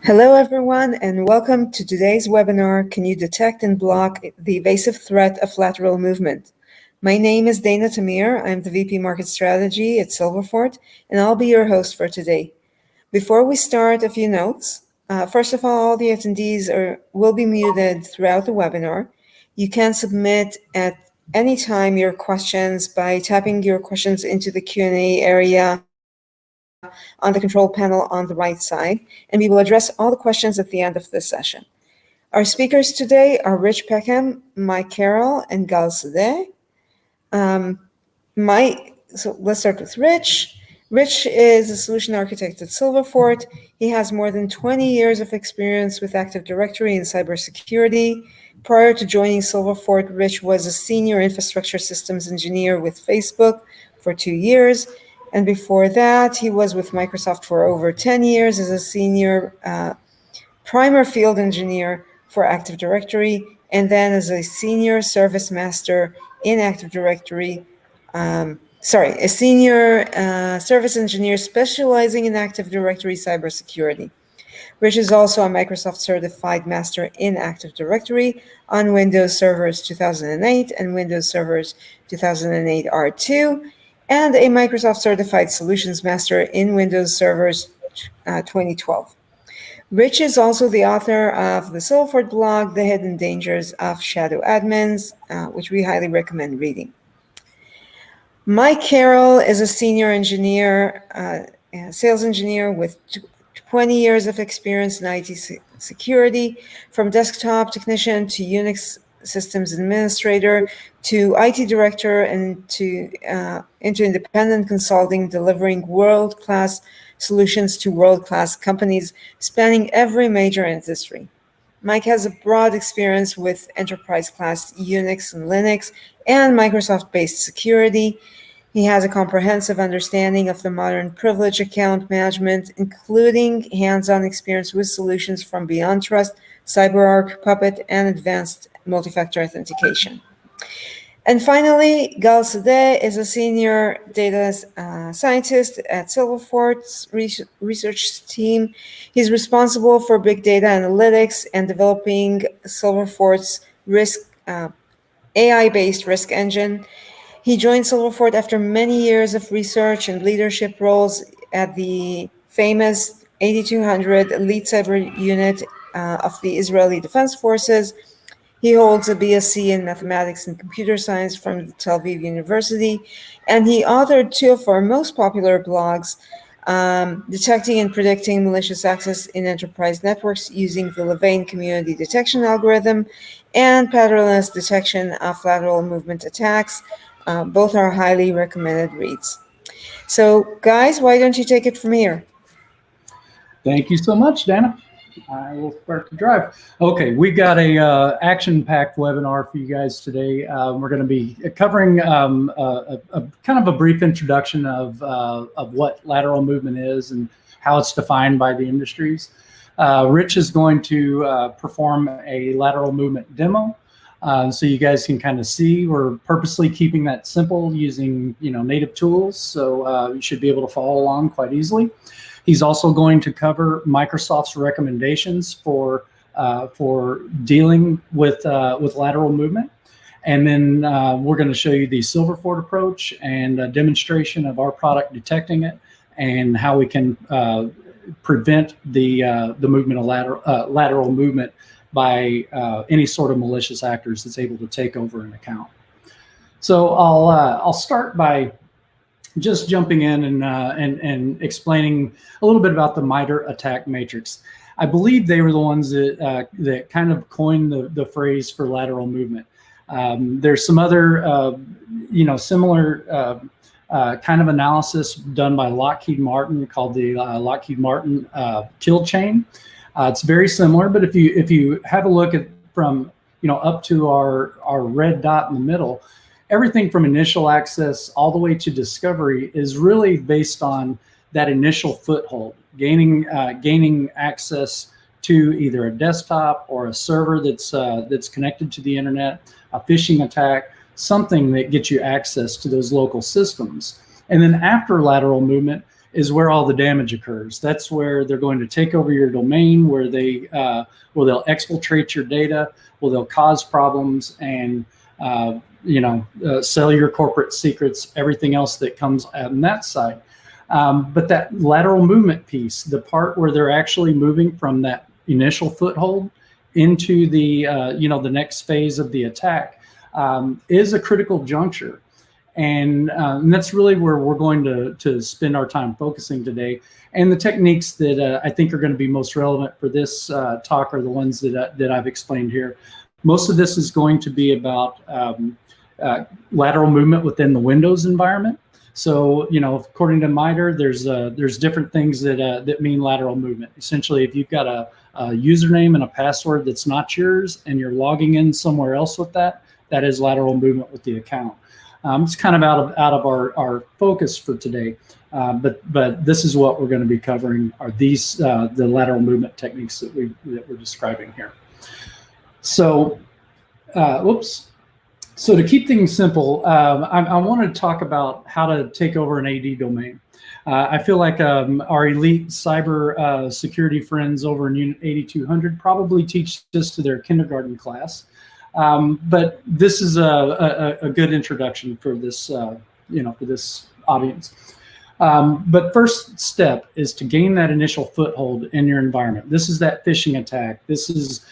Hello, everyone, and welcome to today's webinar, Can You Detect and Block the Evasive Threat of Lateral Movement? My name is Dana Tamir. I'm the VP Market Strategy at Silverfort, and I'll be your host for today. Before we start, a few notes. First of all the attendees will be muted throughout the webinar. You can submit at any time your questions by typing your questions into the Q&A area on the control panel on the right side, and we will address all the questions at the end of this session. Our speakers today are Rich Peckham, Mike Carroll, and Gal Sadeh. So let's start with Rich. Rich is a solution architect at Silverfort. He has more than 20 years of experience with Active Directory and cybersecurity. Prior to joining Silverfort, Rich was a senior infrastructure systems engineer with Facebook for 2 years. And before that, he was with Microsoft for over 10 years as a senior primer field engineer for Active Directory, and then as a senior service master in Active Directory. A senior service engineer specializing in Active Directory cybersecurity. Rich is also a Microsoft Certified Master in Active Directory on Windows Servers 2008 and Windows Servers 2008 R2, and a Microsoft Certified Solutions Master in Windows Servers 2012. Rich is also the author of the Silverfort blog, The Hidden Dangers of Shadow Admins, which we highly recommend reading. Mike Carroll is a senior engineer, sales engineer with 20 years of experience in IT security, from desktop technician to Unix systems administrator to IT director and into independent consulting, delivering world-class solutions to world-class companies spanning every major industry. Mike has a broad experience with enterprise-class Unix and Linux and Microsoft-based security. He has a comprehensive understanding of the modern privilege account management, including hands-on experience with solutions from BeyondTrust, CyberArk, Puppet, and advanced multi-factor authentication. And finally, Gal Sadeh is a senior data scientist at Silverfort's research team. He's responsible for big data analytics and developing Silverfort's AI-based risk engine. He joined Silverfort after many years of research and leadership roles at the famous 8200 Elite Cyber Unit of the Israeli Defense Forces. He holds a BSc in Mathematics and Computer Science from the Tel Aviv University, and he authored 2 of our most popular blogs, Detecting and Predicting Malicious Access in Enterprise Networks Using the Louvain Community Detection Algorithm, and Patternless Detection of Lateral Movement Attacks. Both are highly recommended reads. So, guys, why don't you take it from here? Thank you so much, Dana. I will start to drive. Okay, we've got a action-packed webinar for you guys today. We're going to be covering a kind of a brief introduction of what lateral movement is and how it's defined by the industries. Rich is going to perform a lateral movement demo, so you guys can kind of see. We're purposely keeping that simple using native tools, so you should be able to follow along quite easily. He's also going to cover Microsoft's recommendations for dealing with lateral movement, and then we're going to show you the Silverfort approach and a demonstration of our product detecting it and how we can prevent the movement of lateral movement by any sort of malicious actors that's able to take over an account. So I'll start by just jumping in and explaining a little bit about the MITRE attack matrix. I believe they were the ones that kind of coined the phrase for lateral movement. There's some other similar kind of analysis done by Lockheed Martin called the Lockheed Martin kill chain. It's very similar, but if you have a look at from up to our red dot in the middle, everything from initial access all the way to discovery is really based on that initial foothold, gaining access to either a desktop or a server that's connected to the internet, a phishing attack, something that gets you access to those local systems. And then after lateral movement, is where all the damage occurs. That's where they're going to take over your domain, where they'll exfiltrate your data, where they'll cause problems, and sell your corporate secrets, everything else that comes on that side. But that lateral movement piece, the part where they're actually moving from that initial foothold into the the next phase of the attack, is a critical juncture. And that's really where we're going to spend our time focusing today. And the techniques that I think are going to be most relevant for this talk are the ones that I've explained here. Most of this is going to be about lateral movement within the Windows environment. So, according to MITRE, there's different things that mean lateral movement. Essentially, if you've got a username and a password that's not yours, and you're logging in somewhere else with that, that is lateral movement with the account. It's kind of out of our focus for today, but this is what we're going to be covering, are these the lateral movement techniques that we're describing here. So, So to keep things simple, I want to talk about how to take over an AD domain. I feel like our elite cyber security friends over in Unit 8200 probably teach this to their kindergarten class. But this is a good introduction for this, for this audience. But first step is to gain that initial foothold in your environment. This is that phishing attack. This is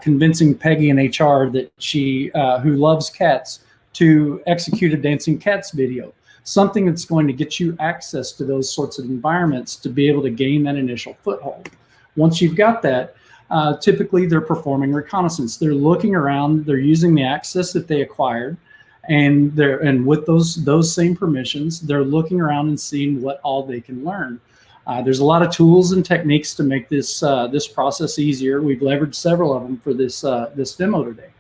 convincing Peggy in HR that she, who loves cats, to execute a dancing cats video. Something that's going to get you access to those sorts of environments to be able to gain that initial foothold. Once you've got that, typically they're performing reconnaissance. They're looking around, they're using the access that they acquired, and with those same permissions, they're looking around and seeing what all they can learn. There's a lot of tools and techniques to make this process easier. We've leveraged several of them for this demo today.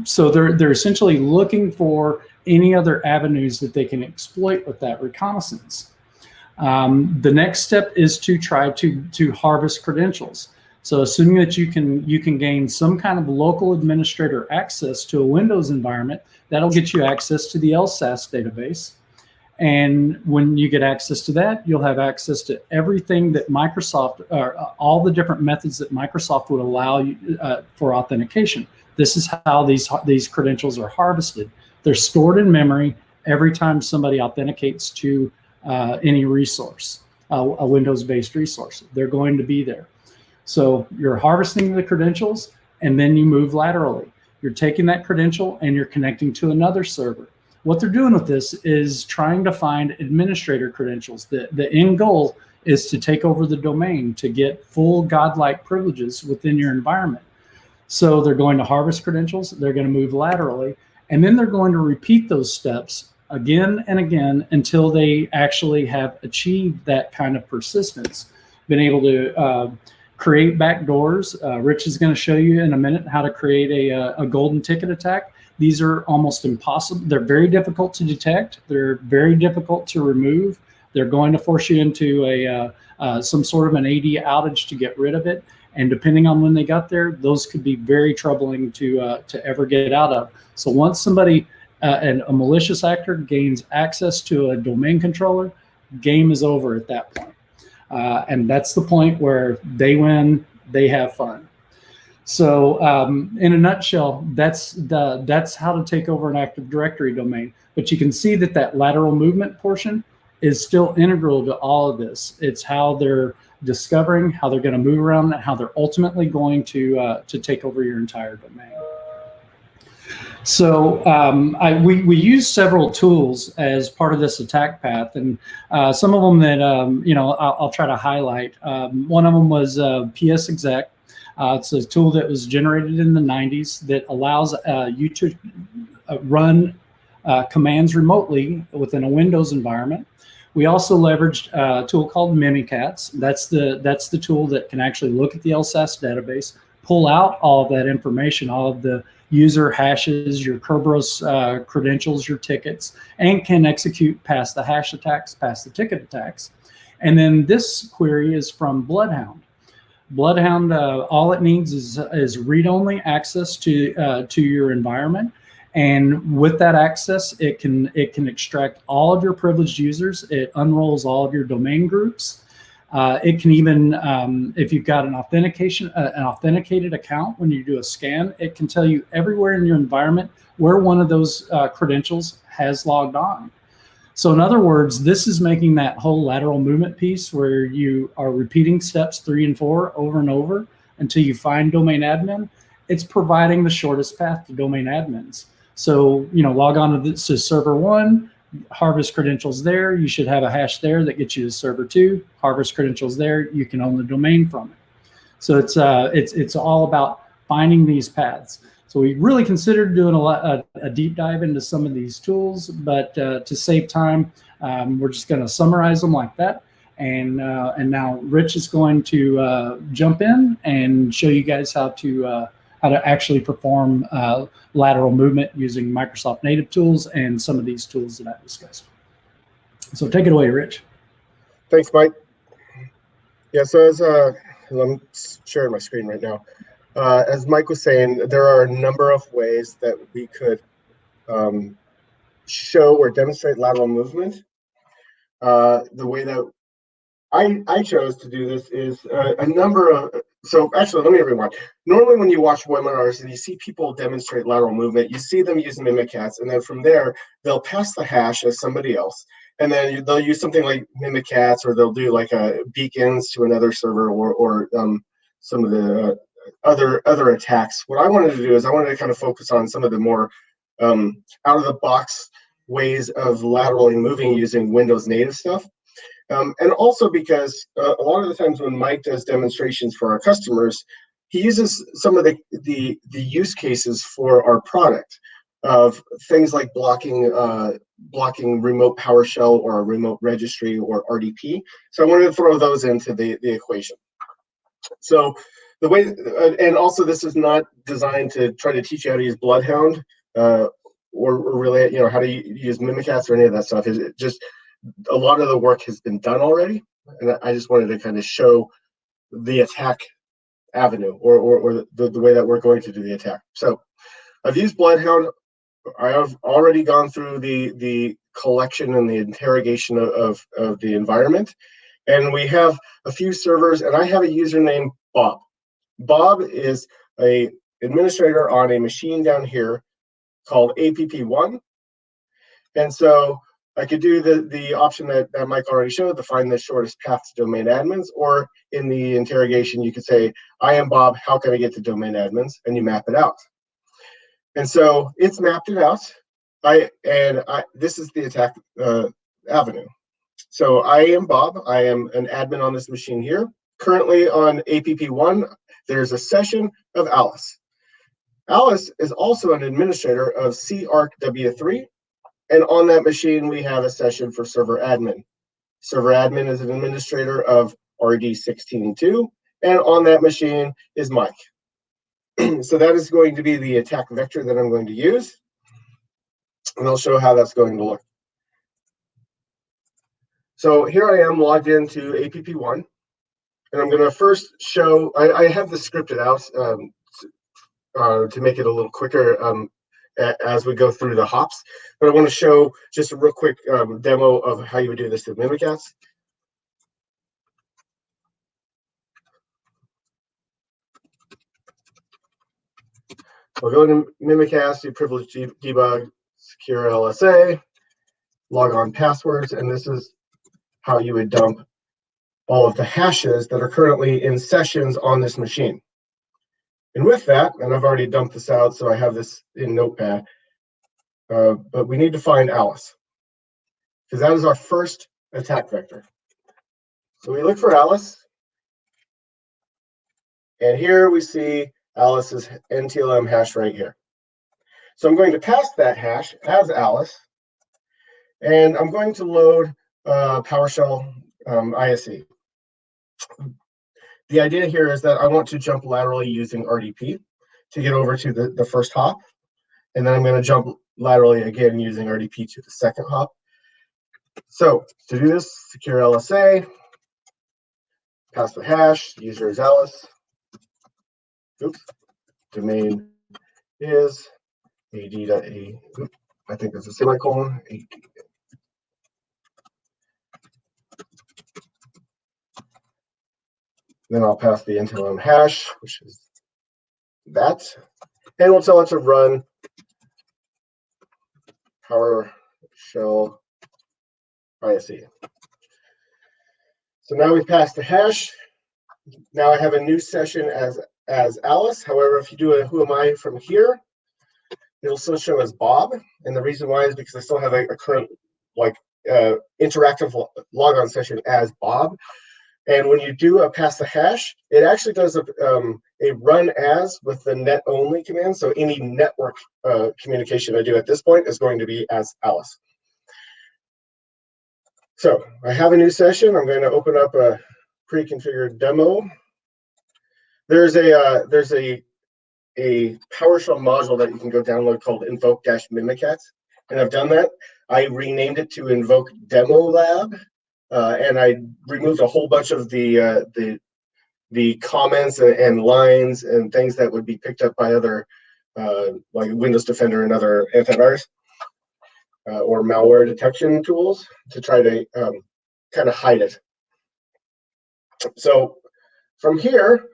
So they're essentially looking for any other avenues that they can exploit with that reconnaissance. The next step is to try to harvest credentials. So assuming that you can gain some kind of local administrator access to a Windows environment, that'll get you access to the LSAS database. And when you get access to that, you'll have access to everything that Microsoft, or all the different methods that Microsoft would allow you for authentication. This is how these credentials are harvested. They're stored in memory every time somebody authenticates to any resource, a Windows-based resource. They're going to be there. So you're harvesting the credentials, and then you move laterally. You're taking that credential and you're connecting to another server. What they're doing with this is trying to find administrator credentials. The end goal is to take over the domain, to get full godlike privileges within your environment. So they're going to harvest credentials, they're going to move laterally, and then they're going to repeat those steps again and again until they actually have achieved that kind of persistence, been able to create backdoors. Rich is going to show you in a minute how to create a golden ticket attack. These are almost impossible. They're very difficult to detect. They're very difficult to remove. They're going to force you into some sort of an AD outage to get rid of it. And depending on when they got there, those could be very troubling to ever get out of. So once somebody, a malicious actor, gains access to a domain controller, game is over at that point. And that's the point where they win, they have fun. So in a nutshell, that's how to take over an Active Directory domain. But you can see that lateral movement portion is still integral to all of this. It's how they're discovering, how they're going to move around, and how they're ultimately going to take over your entire domain. So we use several tools as part of this attack path, and some of them that I'll try to highlight. One of them was PS Exec. It's a tool that was generated in the 90s that allows you to run commands remotely within a Windows environment. We also leveraged a tool called Mimikatz. That's the tool that can actually look at the LSAS database, pull out all of that information, all of the user hashes, your Kerberos credentials, your tickets, and can execute past the hash attacks, past the ticket attacks. And then this query is from Bloodhound. Bloodhound, all it needs is read-only access to your environment, And with that access, it can extract all of your privileged users. It unrolls all of your domain groups. It can even, if you've got an authenticated account, when you do a scan, it can tell you everywhere in your environment where one of those credentials has logged on. So in other words, this is making that whole lateral movement piece where you are repeating steps 3 and 4 over and over until you find domain admin. It's providing the shortest path to domain admins. So, log on to server 1, harvest credentials there. You should have a hash there that gets you to server 2, harvest credentials there. You can own the domain from it. So it's all about finding these paths. So we really considered doing a deep dive into some of these tools, but to save time, we're just going to summarize them like that. And now Rich is going to jump in and show you guys how to actually perform lateral movement using Microsoft native tools and some of these tools that I discussed. So take it away, Rich. Thanks, Mike. Yeah, so as I'm sharing my screen right now. As Mike was saying, there are a number of ways that we could show or demonstrate lateral movement. The way that I chose to do this is a number of, so actually, let me rewind. Normally when you watch webinars and you see people demonstrate lateral movement, you see them using Mimikatz, and then from there, they'll pass the hash as somebody else. And then they'll use something like Mimikatz, or they'll do like beacons to another server, or some of the other attacks. What I wanted to do is I wanted to kind of focus on some of the more out of the box ways of laterally moving using Windows native stuff. And also because a lot of the times when Mike does demonstrations for our customers, he uses some of the use cases for our product of things like blocking remote PowerShell or a remote registry or RDP. So I wanted to throw those into the equation. So the way, and also this is not designed to try to teach you how to use Bloodhound or really, how to use Mimikatz or any of that stuff. It just, a lot of the work has been done already, and I just wanted to kind of show the attack avenue or the way that we're going to do the attack. So I've used Bloodhound. I have already gone through the collection and the interrogation of the environment, and we have a few servers, and I have a username Bob. Bob is a administrator on a machine down here called APP1, and so I could do the option that Mike already showed, to find the shortest path to domain admins, or in the interrogation, you could say, I am Bob, how can I get to domain admins? And you map it out. And so it's mapped it out. This is the attack avenue. So I am Bob, I am an admin on this machine here. Currently on APP1, there's a session of Alice. Alice is also an administrator of CArcW3. And on that machine, we have a session for server admin. Server admin is an administrator of RD16.2, and on that machine is Mike. So that is going to be the attack vector that I'm going to use, and I'll show how that's going to look. So here I am logged into APP1, and I'm going to first show, I have this scripted out to make it a little quicker as we go through the hops, but I want to show just a real quick demo of how you would do this with Mimikatz. We'll go to Mimikatz, do privilege debug, secure LSA, log on passwords, and this is how you would dump all of the hashes that are currently in sessions on this machine. And with that, and I've already dumped this out, so I have this in Notepad, but we need to find Alice, because that is our first attack vector. So we look for Alice, and here we see Alice's NTLM hash right here. So I'm going to pass that hash as Alice, and I'm going to load PowerShell ISE. The idea here is that I want to jump laterally using RDP to get over to the first hop, and then I'm going to jump laterally again using RDP to the second hop. So to do this, secure LSA, pass the hash, user is Alice. Oops, domain is AD.A, I think there's a semicolon, AD. Then I'll pass the intel on hash, which is that, and we'll tell it to run PowerShell ISE. So now we've passed the hash. Now I have a new session as Alice. However, if you do a who am I from here, it'll still show as Bob. And the reason why is because I still have a current interactive logon session as Bob. And when you do a pass the hash, it actually does a run as with the net only command. So any network communication I do at this point is going to be as Alice. So I have a new session. I'm going to open up a pre-configured demo. There's a PowerShell module that you can go download called invoke-mimicat, and I've done that. I renamed it to Invoke Demo Lab, and I removed a whole bunch of the comments and lines and things that would be picked up by other like Windows Defender and other antivirus or malware detection tools to try to kind of hide it. So from here,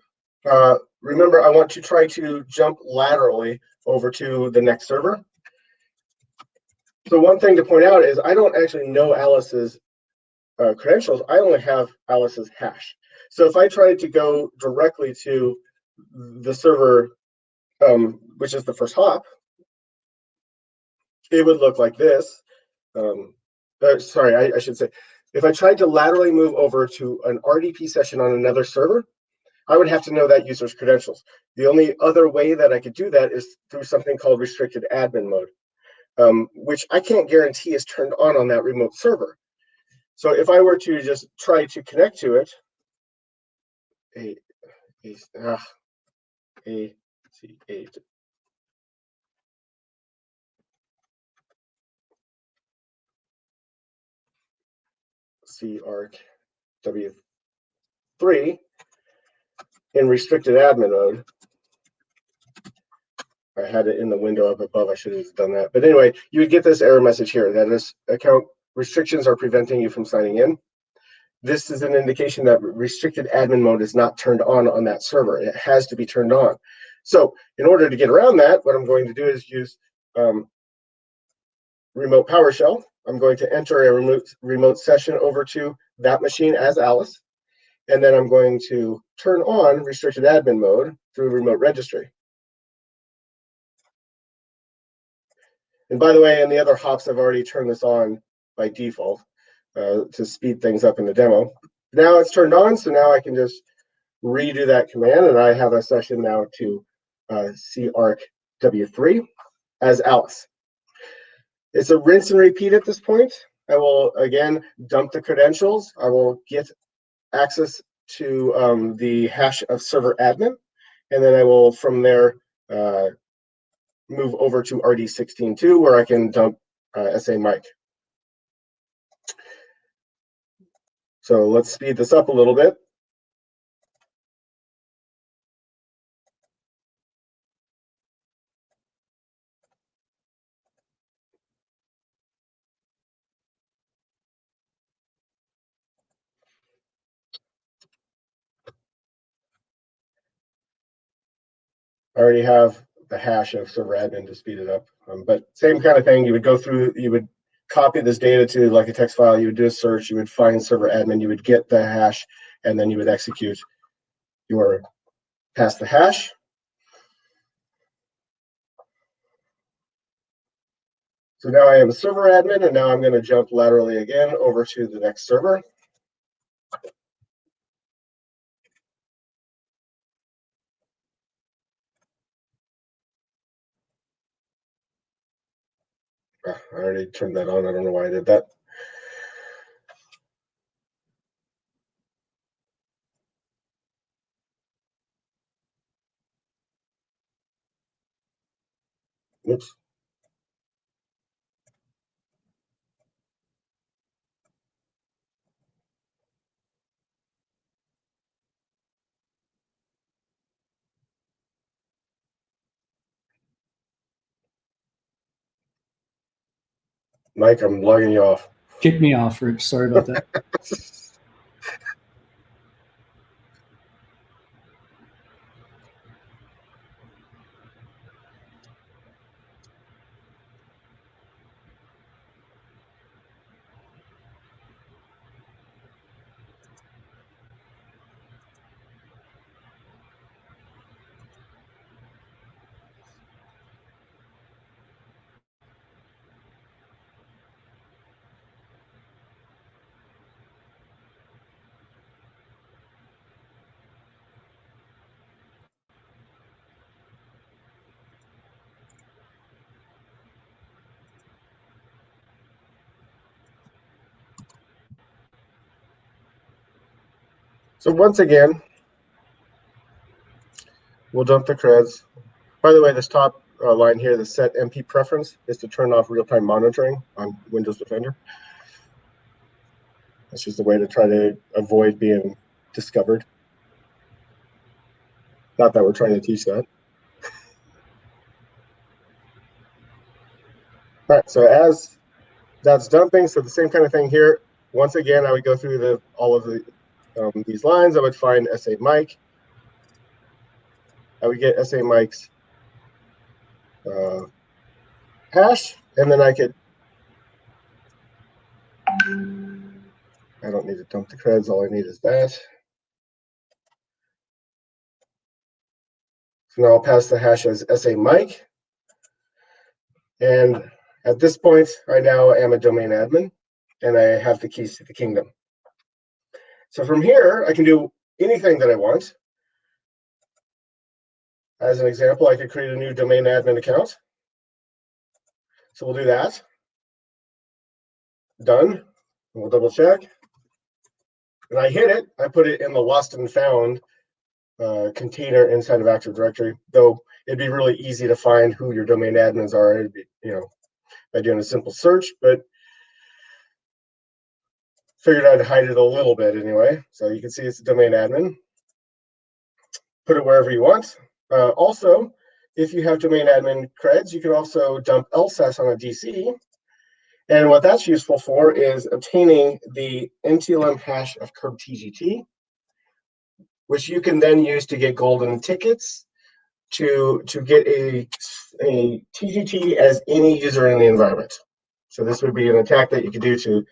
remember, I want to try to jump laterally over to the next server. So one thing to point out is I don't actually know Alice's credentials. I only have Alice's hash. So if I try to go directly to the server, which is the first hop, it would look like this. Sorry, I should say, if I tried to laterally move over to an RDP session on another server, I would have to know that user's credentials. The only other way that I could do that is through something called restricted admin mode, which I can't guarantee is turned on that remote server. So if I were to just try to connect to it, Carc W3 in restricted admin mode. I had it in the window up above. I should have done that. But anyway, you would get this error message here that this account restrictions are preventing you from signing in. This is an indication that restricted admin mode is not turned on that server. It has to be turned on. So in order to get around that, what I'm going to do is use remote PowerShell. I'm going to enter a remote session over to that machine as Alice. And then I'm going to turn on restricted admin mode through remote registry. And by the way, in the other hops, I've already turned this on by default to speed things up in the demo. Now it's turned on, so now I can just redo that command, and I have a session now to Carc W3 as Alice. It's a rinse and repeat at this point. I will, again, dump the credentials. I will get access to the hash of server admin, and then I will, from there, move over to RD16.2 where I can dump SA Mike. So let's speed this up a little bit. I already have the hash of server admin to speed it up. But same kind of thing, you would go through, you would copy this data to like a text file, you would do a search, you would find server admin, you would get the hash, and then you would execute your pass the hash. So now I am a server admin, and now I'm going to jump laterally again over to the next server. I already turned that on. I don't know why I did that. Oops. Mike, I'm logging you off. Kick me off, Rich. Sorry about that. So once again, we'll dump the creds. By the way, this top line here, the set MP preference, is to turn off real-time monitoring on Windows Defender. That's just a way to try to avoid being discovered. Not that we're trying to teach that. All right, so as that's dumping, so the same kind of thing here. Once again, I would go through all of these lines. I would find SA Mike. I would get SA Mike's hash, and then I don't need to dump the creds. All I need is that. So now I'll pass the hash as SA Mike. And at this point, I now am a domain admin, and I have the keys to the kingdom. So from here, I can do anything that I want. As an example, I could create a new domain admin account. So we'll do that. Done. We'll double check. And I hit it. I put it in the lost and found container inside of Active Directory, though it'd be really easy to find who your domain admins are. It'd be, by doing a simple search, but figured I'd hide it a little bit anyway. So you can see it's a domain admin. Put it wherever you want. Also, if you have domain admin creds, you can also dump LSAS on a DC. And what that's useful for is obtaining the NTLM hash of KurbTGT, which you can then use to get golden tickets to get a TGT as any user in the environment. So this would be an attack that you could do to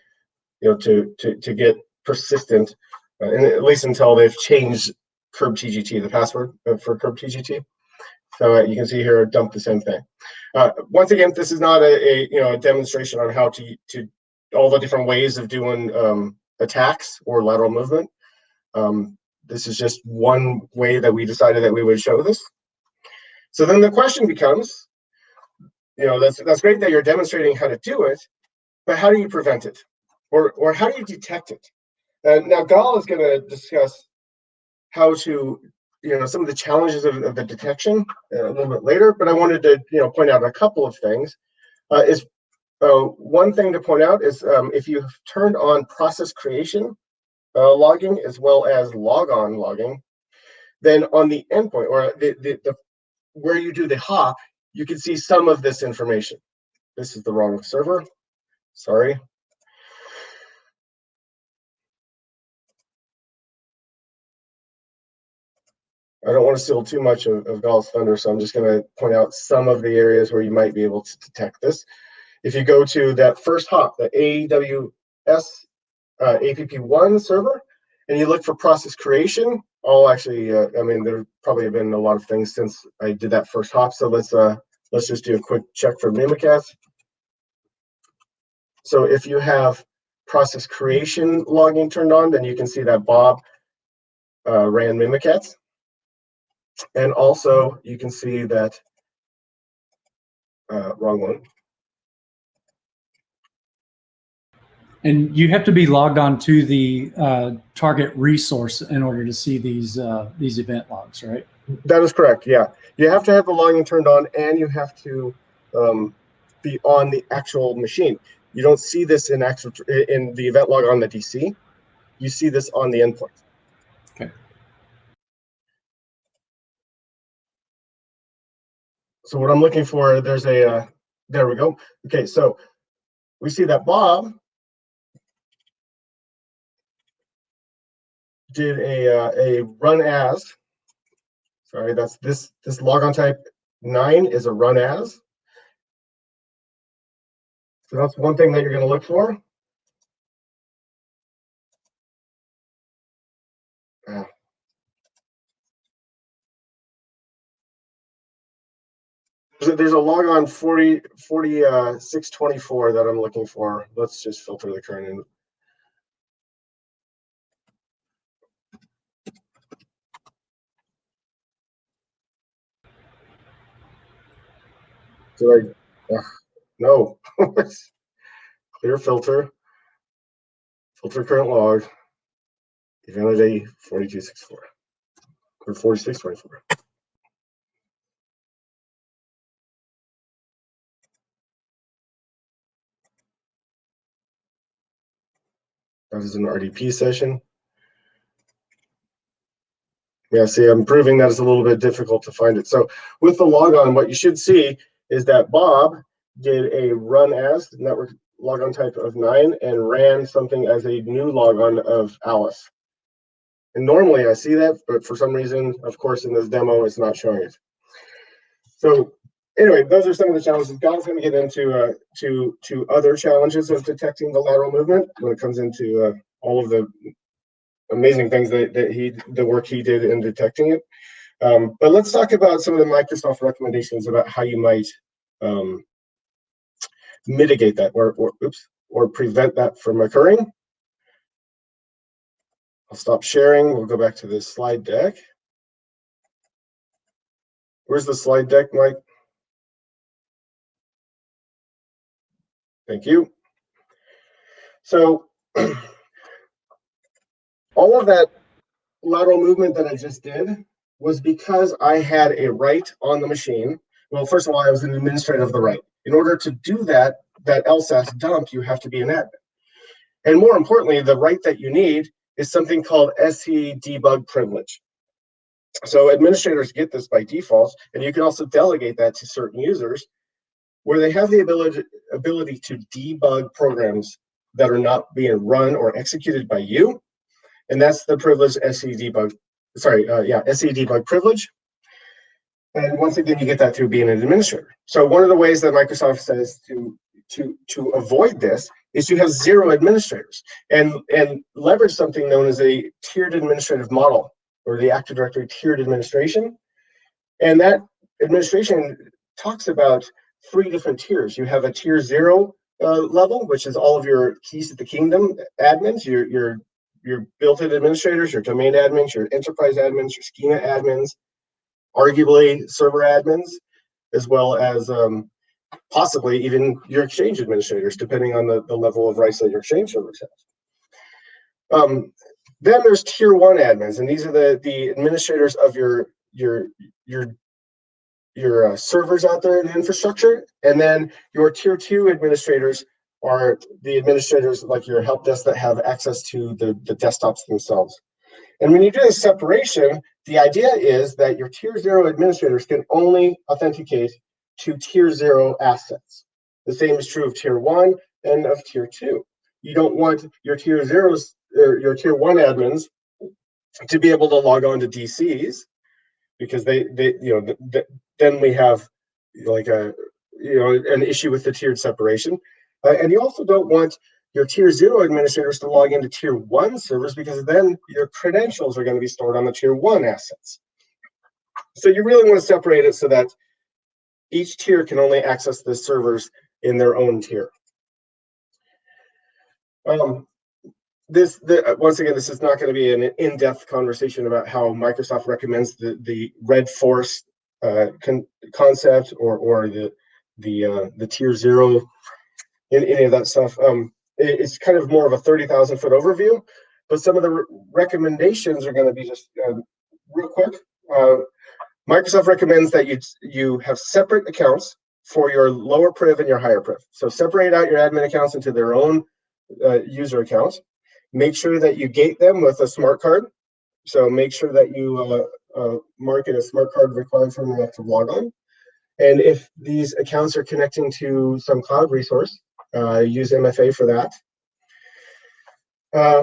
get persistent, and at least until they've changed KurbTGT, the password for KurbTGT. So you can see here, dump the same thing. Once again, this is not a demonstration on how to all the different ways of doing attacks or lateral movement. This is just one way that we decided that we would show this. So then the question becomes, that's great that you're demonstrating how to do it, but how do you prevent it, or how do you detect it? Now Gal is going to discuss how to, some of the challenges of the detection a little bit later, but I wanted to, point out a couple of things. One thing to point out is if you've turned on process creation logging as well as logon logging, then on the endpoint or the where you do the hop, you can see some of this information. This is the wrong server. Sorry. I don't want to steal too much of Gal's thunder, so I'm just going to point out some of the areas where you might be able to detect this. If you go to that first hop, the AWS APP1 server, and you look for process creation, there probably have been a lot of things since I did that first hop. So let's just do a quick check for Mimikatz. So if you have process creation logging turned on, then you can see that Bob ran Mimikatz. And also you can see that, wrong one. And you have to be logged on to the target resource in order to see these event logs, right? That is correct. Yeah, you have to have the logging turned on, and you have to be on the actual machine. You don't see this in the event log on the DC. You see this on the endpoint. Okay. So what I'm looking for, there we go. Okay, so we see that Bob did a run as. Sorry, that's this logon type 9 is a run as. So that's one thing that you're going to look for. There's a logon 4624 that I'm looking for. Let's just filter the current in. Did I? No. Clear filter. Filter current log. Event ID 4264 or 4624. That is an RDP session. Yeah, see, I'm proving that it's a little bit difficult to find it. So with the logon, what you should see is that Bob did a run as network logon type of 9 and ran something as a new logon of Alice. And normally I see that, but for some reason, of course, in this demo, it's not showing it. So anyway, those are some of the challenges. Gal's going to get into to other challenges of detecting the lateral movement when it comes into all of the amazing things the work he did in detecting it. But let's talk about some of the Microsoft recommendations about how you might mitigate that or prevent that from occurring. I'll stop sharing. We'll go back to this slide deck. Where's the slide deck, Mike? Thank you. So all of that lateral movement that I just did was because I had a write on the machine. Well, first of all, I was an administrator of the write. In order to do that LSAS dump, you have to be an admin. And more importantly, the write that you need is something called SE debug privilege. So administrators get this by default, and you can also delegate that to certain users where they have the ability to debug programs that are not being run or executed by you. And that's the privilege SE debug, SE debug privilege. And once again, you get that through being an administrator. So one of the ways that Microsoft says to avoid this is to have 0 administrators and leverage something known as a tiered administrative model, or the Active Directory tiered administration. And that administration talks about 3 different tiers. You have a tier 0 level, which is all of your keys to the kingdom admins, your built-in administrators, your domain admins, your enterprise admins, your schema admins, arguably server admins, as well as possibly even your Exchange administrators, depending on the level of rights that your Exchange servers have. Then there's tier 1 admins, and these are the administrators of your servers out there in the infrastructure. And then your tier 2 administrators are the administrators like your help desk that have access to the desktops themselves. And when you do this separation, the idea is that your tier 0 administrators can only authenticate to tier 0 assets. The same is true of tier 1 and of tier 2. You don't want your tier 0s or your tier 1 admins to be able to log on to DCs, because then we have like an issue with the tiered separation. And you also don't want your tier 0 administrators to log into tier 1 servers, because then your credentials are going to be stored on the tier 1 assets. So you really want to separate it so that each tier can only access the servers in their own tier. Once again, this is not going to be an in-depth conversation about how Microsoft recommends the red force concept or the tier 0 in any of that stuff. It's kind of more of a 30,000 foot overview, but some of the recommendations are going to be just real quick. Microsoft recommends that you have separate accounts for your lower priv and your higher priv. So separate out your admin accounts into their own user accounts. Make sure that you gate them with a smart card. So make sure that you mark it a smart card required from the active logon. And if these accounts are connecting to some cloud resource, use MFA for that.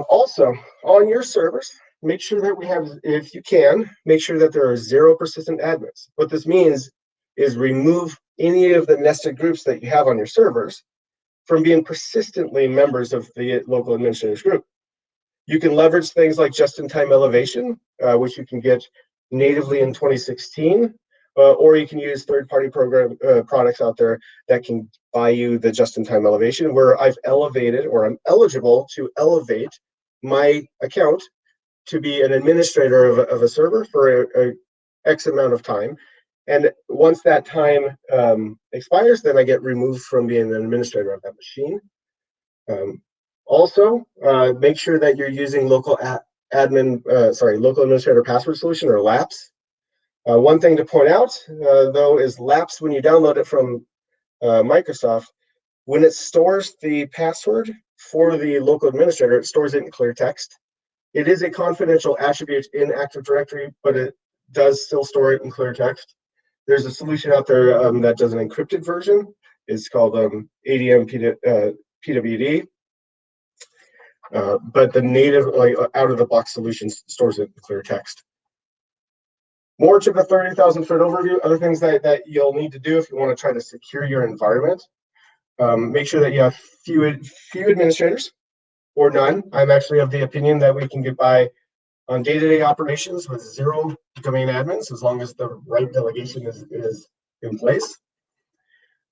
Also, on your servers, make sure that we have, if you can, make sure that there are 0 persistent admins. What this means is remove any of the nested groups that you have on your servers from being persistently members of the local administrators group. You can leverage things like just-in-time elevation, which you can get natively in 2016, or you can use third-party program products out there that can buy you the just-in-time elevation, where I've elevated, or I'm eligible to elevate my account to be an administrator of a server for a X amount of time. And once that time expires, then I get removed from being an administrator of that machine. Also, make sure that you're using local administrator password solution, or LAPS. One thing to point out, though, is LAPS, when you download it from Microsoft, when it stores the password for the local administrator, it stores it in clear text. It is a confidential attribute in Active Directory, but it does still store it in clear text. There's a solution out there that does an encrypted version. It's called ADM PWD. But the native, out-of-the-box solution stores it in clear text. More to the 30,000-foot overview. Other things that you'll need to do if you want to try to secure your environment. Make sure that you have few administrators, or none. I'm actually of the opinion that we can get by on day-to-day operations with 0 domain admins, as long as the right delegation is in place.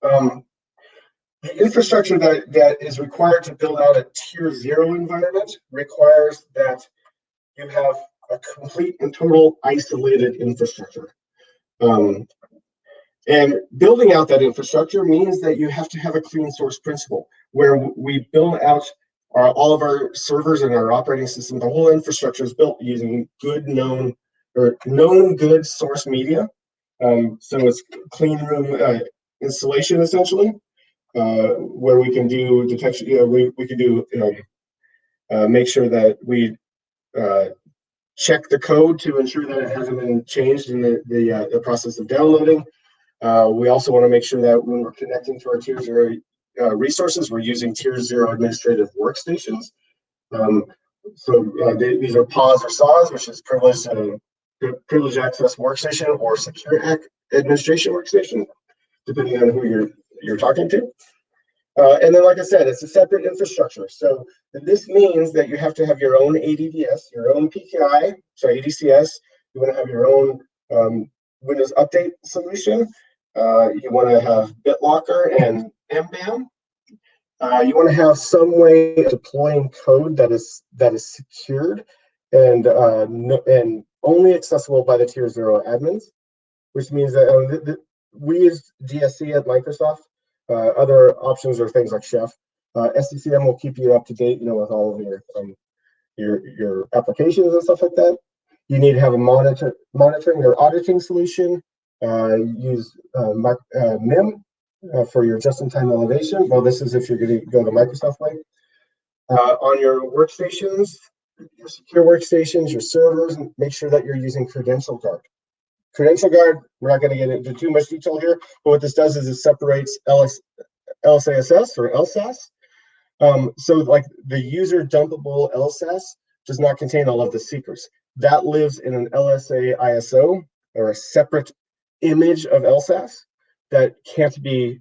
The infrastructure that is required to build out a tier 0 environment requires that you have a complete and total isolated infrastructure. And building out that infrastructure means that you have to have a clean source principle, where we build out all of our servers and our operating system. The whole infrastructure is built using known good source media. So it's clean room installation, essentially. Where we can do detection, we can do, make sure that we check the code to ensure that it hasn't been changed in the process of downloading. We also want to make sure that when we're connecting to our tier 0 resources, we're using tier 0 administrative workstations. These are PAWs or SAWs, which is privileged access workstation or secure administration workstation, depending on who you're talking to. And then, like I said, it's a separate infrastructure. So this means that you have to have your own ADDS, your own PKI, ADCS. You want to have your own Windows Update solution. You want to have BitLocker and MBAM. You want to have some way of deploying code that is secured and only accessible by the tier 0 admins, which means that we use DSC at Microsoft. Other options are things like Chef. SCCM will keep you up to date, with all of your applications and stuff like that. You need to have a monitoring or auditing solution. Use MIM for your just-in-time elevation. Well, this is if you're going to go the Microsoft way. On your workstations, your secure workstations, your servers, make sure that you're using Credential Guard. Credential Guard, we're not going to get into too much detail here, but what this does is it separates LSASS or LSAS. So like the user dumpable LSAS does not contain all of the secrets. That lives in an LSA ISO, or a separate image of LSAS that can't be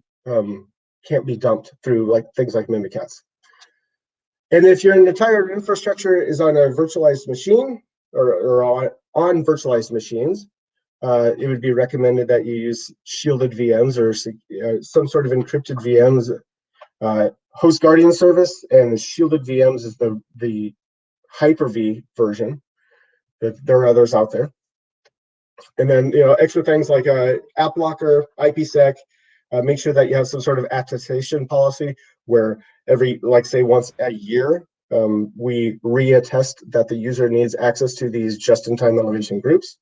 dumped through things like Mimikatz. And if your entire infrastructure is on a virtualized machine or on virtualized machines, it would be recommended that you use shielded VMs or some sort of encrypted VMs. Host Guardian service and shielded VMs is the Hyper-V version. There are others out there. And then extra things like App Blocker, IPsec. Make sure that you have some sort of attestation policy where say once a year, we reattest that the user needs access to these just-in-time elevation groups.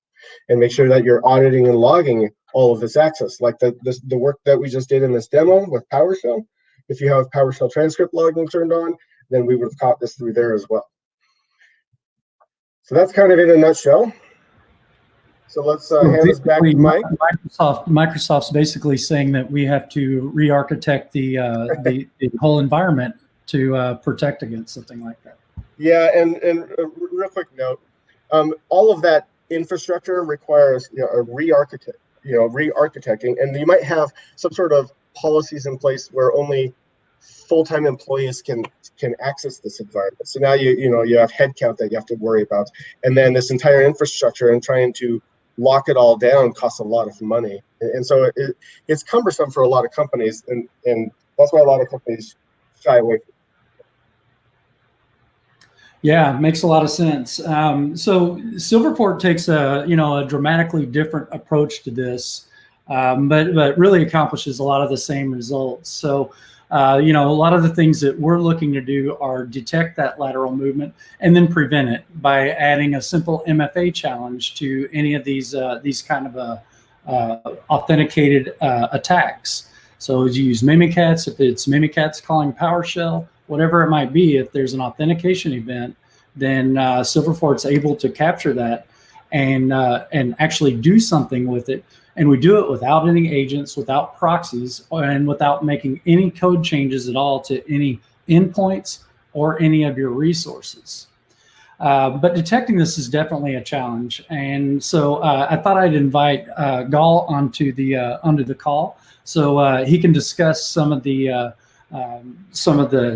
And make sure that you're auditing and logging all of this access, like the work that we just did in this demo with PowerShell. If you have PowerShell transcript logging turned on, then we would have caught this through there as well. So that's kind of in a nutshell. So let's So hand this back to basically, Mike. Microsoft's basically saying that we have to re-architect the whole environment to protect against something like that. Yeah, and real quick note, all of that infrastructure requires a re-architecting, and you might have some sort of policies in place where only full-time employees can access this environment. So now you have headcount that you have to worry about, and then this entire infrastructure and trying to lock it all down costs a lot of money, and so it's cumbersome for a lot of companies, and that's why a lot of companies shy away from it. Yeah, makes a lot of sense. So Silverfort takes a dramatically different approach to this, but really accomplishes a lot of the same results. So a lot of the things that we're looking to do are detect that lateral movement and then prevent it by adding a simple MFA challenge to any of these kind of authenticated attacks. So as you use Mimikatz, if it's Mimikatz calling PowerShell, whatever it might be, if there's an authentication event, then Silverfort's able to capture that and actually do something with it. And we do it without any agents, without proxies, and without making any code changes at all to any endpoints or any of your resources. But detecting this is definitely a challenge. And so I thought I'd invite Gal onto the call so he can discuss some of the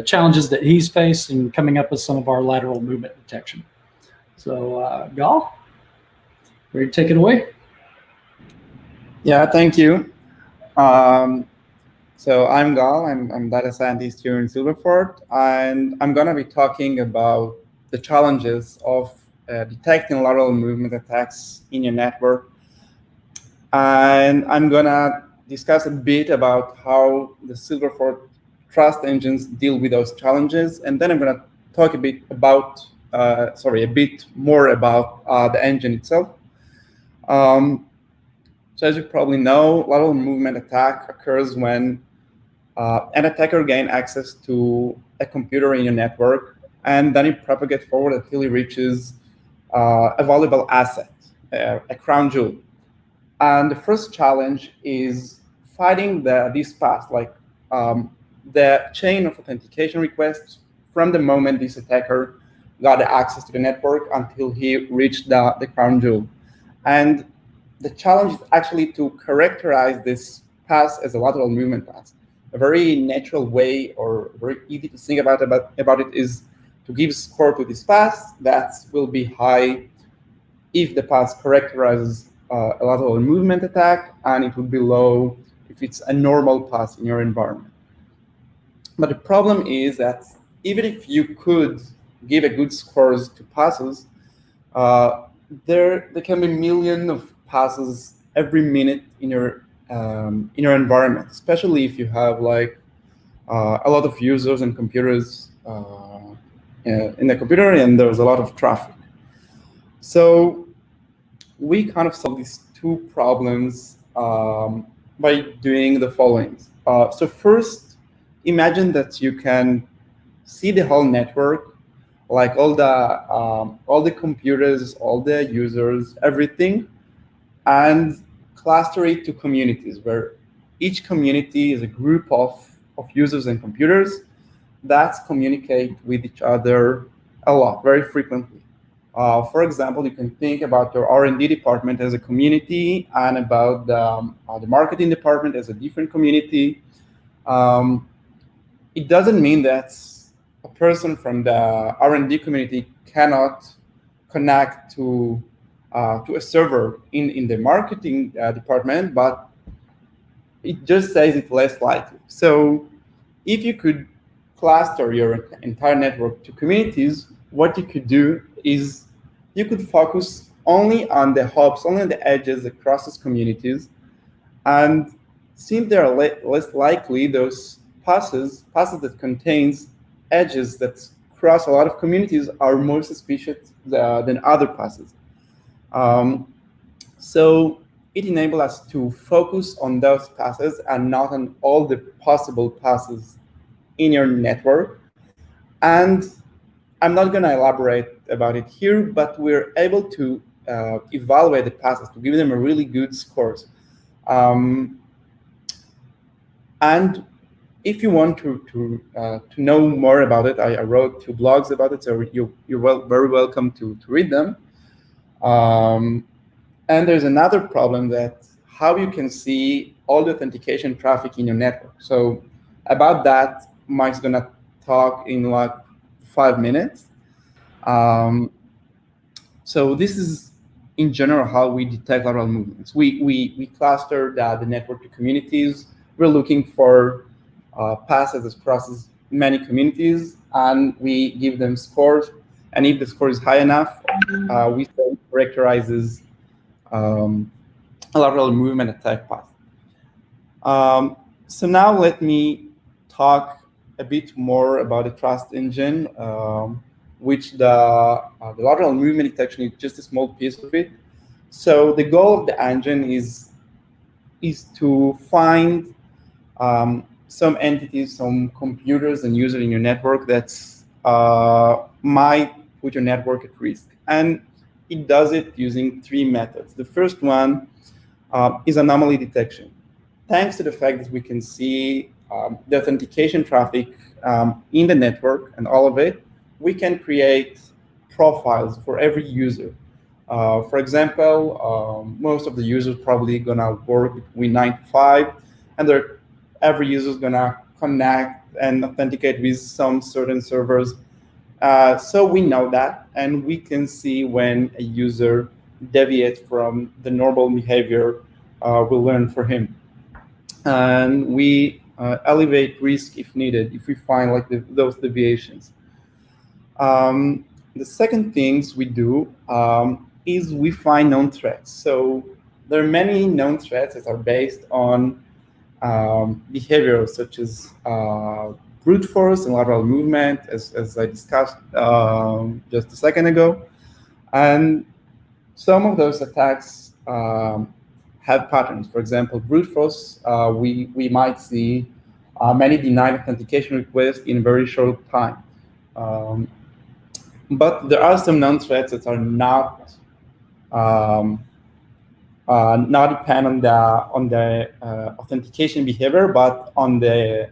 challenges that he's faced in coming up with some of our lateral movement detection. So Gal, ready to take it away? Yeah, thank you. So I'm Gal, I'm data scientist here in Silverfort, and I'm gonna be talking about the challenges of detecting lateral movement attacks in your network. And I'm gonna discuss a bit about how the Silverfort trust engines deal with those challenges, and then I'm gonna talk a bit more about the engine itself. So as you probably know, lateral movement attack occurs when an attacker gains access to a computer in your network, and then it propagates forward until he reaches a valuable asset, a crown jewel. And the first challenge is finding this path, like the chain of authentication requests from the moment this attacker got access to the network until he reached the crown jewel. And the challenge is actually to characterize this path as a lateral movement path. A very natural way, or very easy to think about it, is to give score to this path that will be high if the path characterizes a lateral movement attack, and it would be low if it's a normal path in your environment. But the problem is that even if you could give a good scores to passes, there can be millions of passes every minute in your environment, especially if you have like a lot of users and computers in the computer, and there's a lot of traffic. So we kind of solve these two problems by doing the following. So first, imagine that you can see the whole network, like all the computers, all the users, everything, and cluster it to communities, where each community is a group of users and computers that communicate with each other a lot, very frequently. For example, you can think about your R&D department as a community, and about the marketing department as a different community. It doesn't mean that a person from the R&D community cannot connect to a server in the marketing department, but it just says it's less likely. So if you could cluster your entire network to communities, what you could do is you could focus only on the hubs, only on the edges across these communities. And since they are less likely, those passes that contains edges that cross a lot of communities are more suspicious than other passes. So it enables us to focus on those passes and not on all the possible passes in your network. And I'm not going to elaborate about it here, but we're able to evaluate the passes, to give them a really good scores. And if you want to know more about it, I wrote 2 blogs about it, so you're very welcome to read them. And there's another problem, that how you can see all the authentication traffic in your network. So about that, Mike's gonna talk in like 5 minutes. So this is, in general, how we detect lateral movements. We cluster the network to communities. We're looking for passes that crosses many communities, and we give them scores. And if the score is high enough, we say it characterizes a lateral movement attack path. So now let me talk a bit more about the trust engine, which the lateral movement detection is just a small piece of it. So the goal of the engine is to find some entities, some computers and users in your network that might put your network at risk. And it does it using 3 methods. The first one is anomaly detection. Thanks to the fact that we can see the authentication traffic in the network and all of it, we can create profiles for every user. For example, most of the users probably gonna work between 9 to 5, and every user is gonna connect and authenticate with some certain servers. So we know that, and we can see when a user deviates from the normal behavior we learn for him. And we elevate risk if needed, if we find like those deviations. The second things we do is we find known threats. So there are many known threats that are based on behavior such as brute force and lateral movement, as I discussed just a second ago. And some of those attacks have patterns. For example, brute force, we might see many denied authentication requests in a very short time. But there are some known threats that are not depend on the authentication behavior, but on the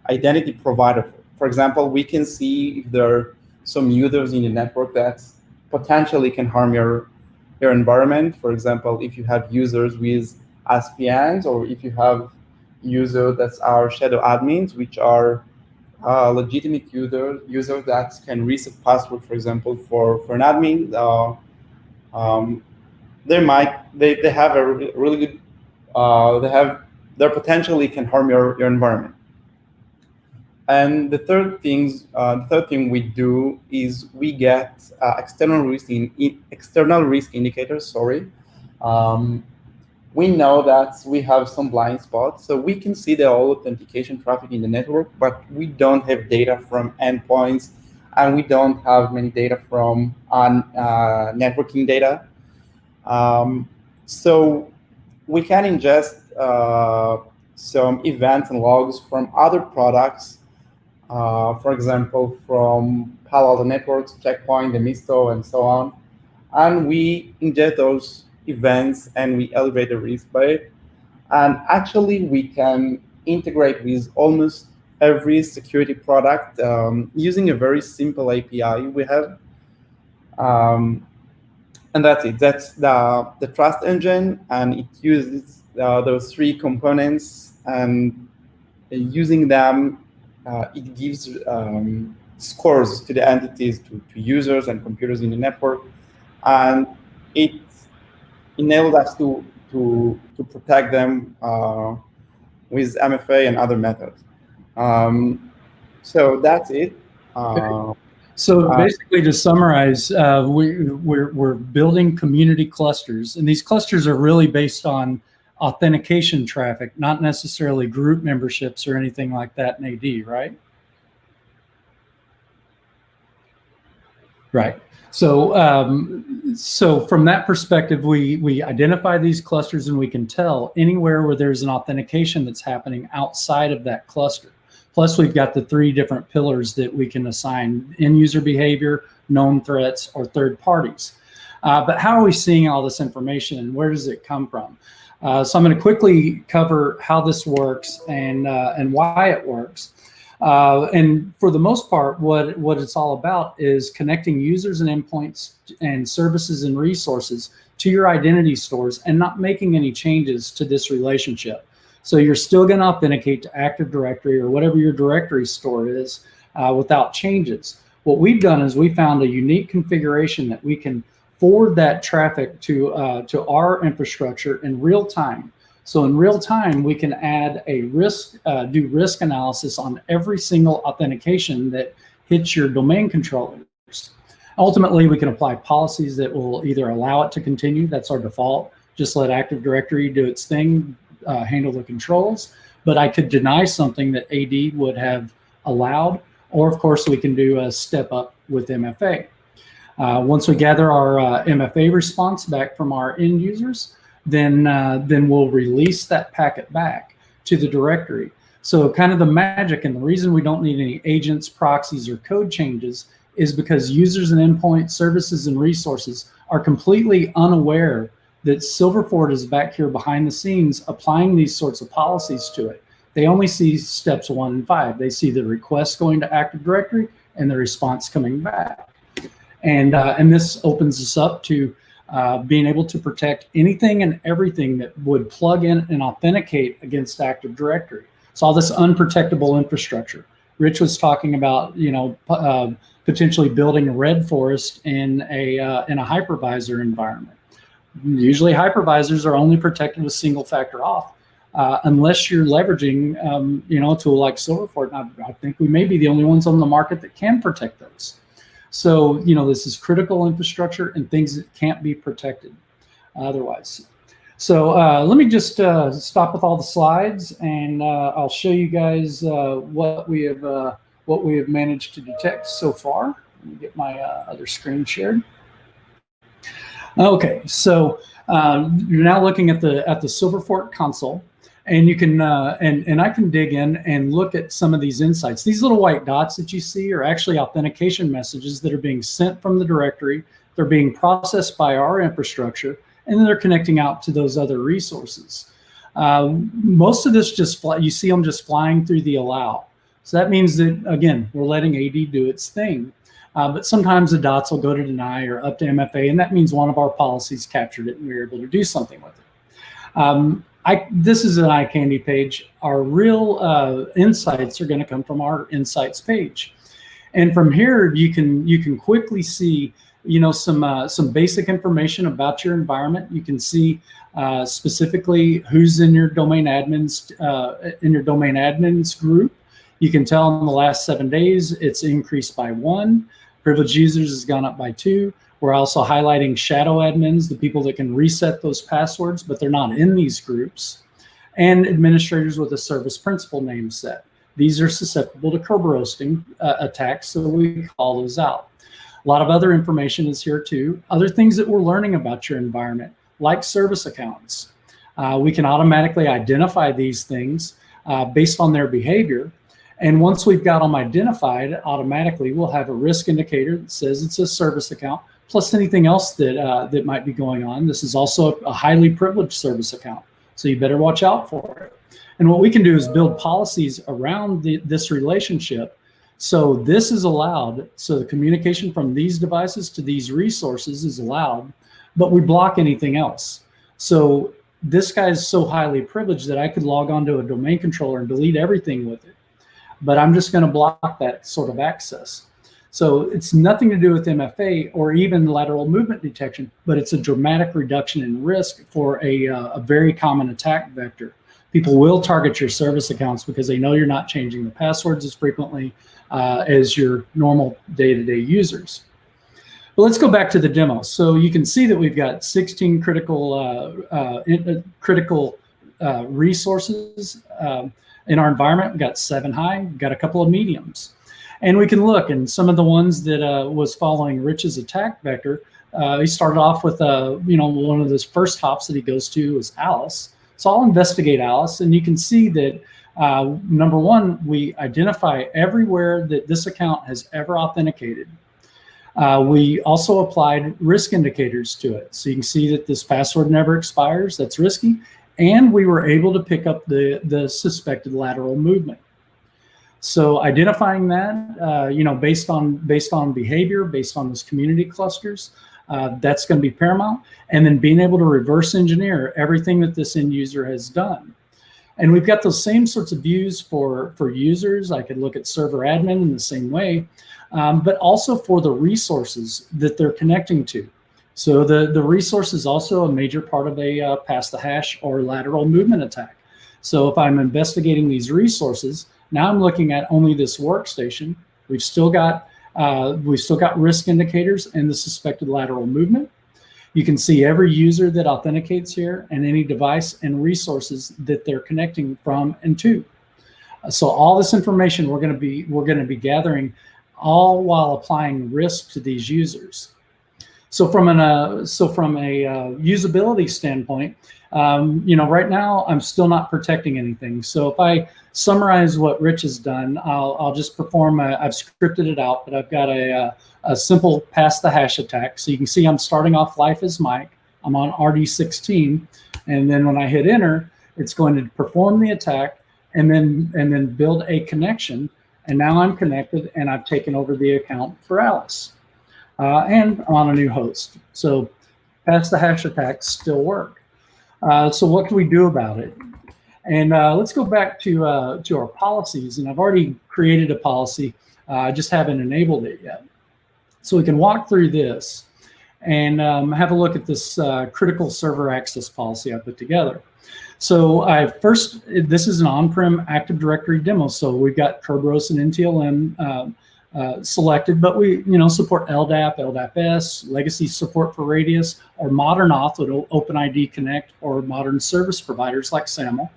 identity provider. For example, we can see if there are some users in the network that potentially can harm your environment. For example, if you have users with SPNs, or if you have users that are shadow admins, which are legitimate users that can reset password, for example, for an admin. They have a really good, they potentially can harm your environment. And the third thing we do is we get external risk indicators. Sorry, we know that we have some blind spots, so we can see the whole authentication traffic in the network, but we don't have data from endpoints, and we don't have many data from networking data. So we can ingest some events and logs from other products, for example, from Palo Alto Networks, Checkpoint, Demisto, and so on. And we ingest those events and we elevate the risk by it. And actually, we can integrate with almost every security product using a very simple API we have. And that's it. That's the trust engine, and it uses those 3 components, and using them, it gives scores to the entities, to users and computers in the network, and it enables us to protect them with MFA and other methods. So that's it. So basically, to summarize, we're building community clusters, and these clusters are really based on authentication traffic, not necessarily group memberships or anything like that in AD, right? Right. So from that perspective, we identify these clusters, and we can tell anywhere where there's an authentication that's happening outside of that cluster. Plus, we've got the 3 different pillars that we can assign: end user behavior, known threats, or third parties. But how are we seeing all this information, and where does it come from? So I'm going to quickly cover how this works and why it works. And for the most part, what it's all about is connecting users and endpoints and services and resources to your identity stores and not making any changes to this relationship. So you're still going to authenticate to Active Directory or whatever your directory store is without changes. What we've done is we found a unique configuration that we can forward that traffic to our infrastructure in real time. So in real time, we can add a do risk analysis on every single authentication that hits your domain controllers. Ultimately, we can apply policies that will either allow it to continue, that's our default, just let Active Directory do its thing, handle the controls, but I could deny something that AD would have allowed, or of course we can do a step up with MFA. Once we gather our MFA response back from our end users, then we'll release that packet back to the directory. So kind of the magic and the reason we don't need any agents, proxies, or code changes is because users and endpoint services and resources are completely unaware that Silverfort is back here behind the scenes applying these sorts of policies to it. They only see steps 1 and 5. They see the request going to Active Directory and the response coming back. And this opens us up to being able to protect anything and everything that would plug in and authenticate against Active Directory. So all this unprotectable infrastructure. Rich was talking about, potentially building a red forest in a hypervisor environment. Usually hypervisors are only protected with single factor auth, unless you're leveraging, a tool like Silverfort. And I think we may be the only ones on the market that can protect those. So, this is critical infrastructure and things that can't be protected otherwise. So let me just stop with all the slides, and I'll show you guys what we have managed to detect so far. Let me get my other screen shared. Okay, so you're now looking at the Silverfort console, and you can and I can dig in and look at some of these insights. These little white dots that you see are actually authentication messages that are being sent from the directory. They're being processed by our infrastructure, and then they're connecting out to those other resources. Most of this you see them just flying through the allow. So that means that, again, we're letting AD do its thing. But sometimes the dots will go to deny or up to MFA, and that means one of our policies captured it and we were able to do something with it. This is an eye candy page. Our real insights are going to come from our insights page. And from here, you can quickly see some basic information about your environment. You can see specifically who's in your domain admins group. You can tell in the last 7 days it's increased by 1. Privileged users has gone up by 2. We're also highlighting shadow admins, the people that can reset those passwords, but they're not in these groups, and administrators with a service principal name set. These are susceptible to Kerberoasting attacks, so we call those out. A lot of other information is here too. Other things that we're learning about your environment, like service accounts. We can automatically identify these things based on their behavior. And once we've got them identified, automatically we'll have a risk indicator that says it's a service account, plus anything else that might be going on. This is also a highly privileged service account, so you better watch out for it. And what we can do is build policies around this relationship. So this is allowed, so the communication from these devices to these resources is allowed, but we block anything else. So this guy is so highly privileged that I could log onto a domain controller and delete everything with it. But I'm just going to block that sort of access. So it's nothing to do with MFA or even lateral movement detection, but it's a dramatic reduction in risk for a very common attack vector. People will target your service accounts because they know you're not changing the passwords as frequently as your normal day-to-day users. But let's go back to the demo. So you can see that we've got 16 critical resources in our environment. We've got 7 high, we've got a couple of mediums. And we can look, and some of the ones that was following Rich's attack vector, he started off with, one of those first hops that he goes to is Alice. So I'll investigate Alice, and you can see that, number 1, we identify everywhere that this account has ever authenticated. We also applied risk indicators to it. So you can see that this password never expires. That's risky. And we were able to pick up the suspected lateral movement. So identifying that, based on behavior, based on those community clusters, that's going to be paramount. And then being able to reverse engineer everything that this end user has done. And we've got those same sorts of views for users. I could look at server admin in the same way, but also for the resources that they're connecting to. So the resource is also a major part of a pass the hash or lateral movement attack. So if I'm investigating these resources, now I'm looking at only this workstation. We've still got risk indicators and the suspected lateral movement. You can see every user that authenticates here and any device and resources that they're connecting from and to. So all this information we're going to be gathering, all while applying risk to these users. So from a usability standpoint, right now I'm still not protecting anything. So if I summarize what Rich has done, I'll just perform. I've scripted it out, but I've got a simple pass the hash attack. So you can see I'm starting off life as Mike. I'm on RD16, and then when I hit enter, it's going to perform the attack and then build a connection. And now I'm connected, and I've taken over the account for Alice. And I'm on a new host. So pass the hash attacks still work. So what can we do about it? And let's go back to our policies. And I've already created a policy. I just haven't enabled it yet. So we can walk through this and have a look at this critical server access policy I put together. So this is an on-prem Active Directory demo. So we've got Kerberos and NTLM selected, but we support LDAP, LDAP-S, legacy support for Radius, or modern auth with OpenID Connect, or modern service providers like SAML.